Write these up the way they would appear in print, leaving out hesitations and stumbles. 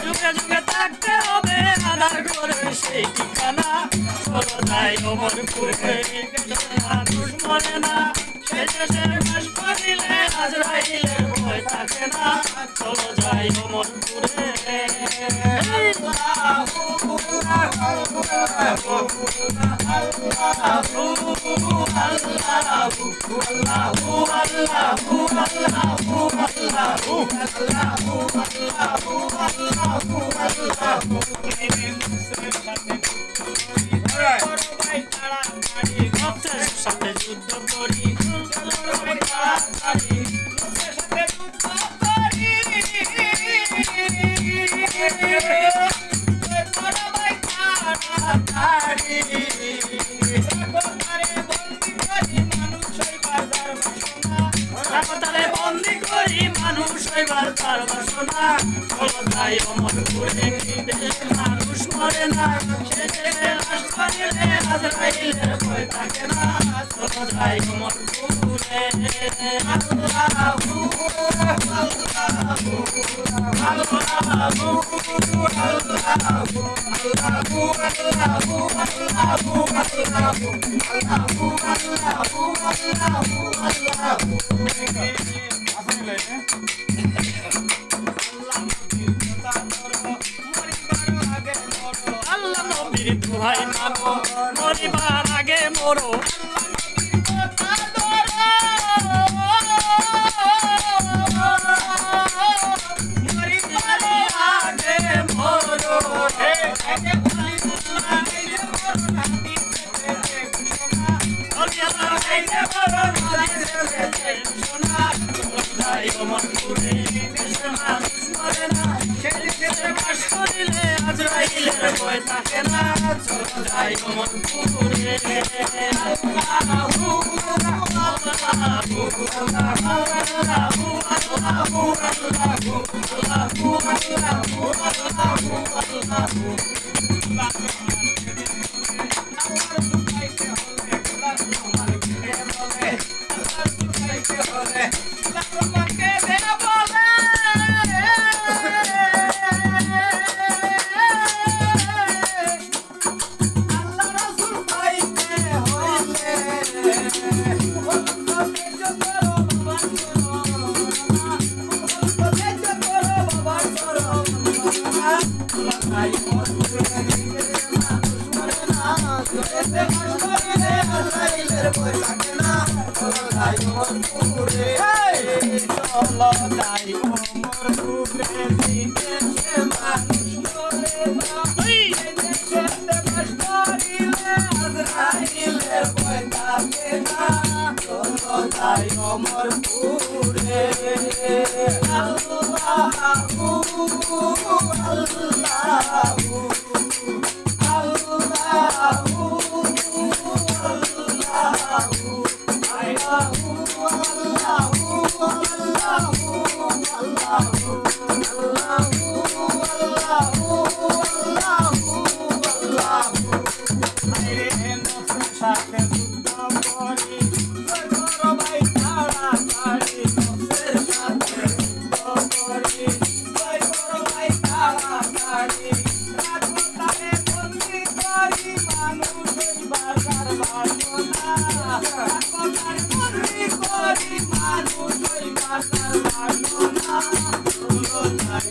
যুগে যুগে থাকতে হবে আধার করে সেই ঠিকানা। চলো যাই অমরপুরে, মানুষ মরে না, সে দেশে বাস করিলে আজরাইলের ভয় থাকে না। চলো যাই অমরপুরে। সাথে যুদ্ধ করি, বন্দি করি মানুষ হইবার তার বাসনা। চলো যাই অমরপুরে, মানুষ মরে না, সে দেশে বাস করিলে আজরাইলের ভয় থাকে না। চলো যাই অমরপুরে। আল্লাহ নবীর দোহাই মাগো, মরিবার আগে মরো। আজরাইলের ভয় থাকে না। চলো যাই অমরপুরে।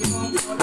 মানুষ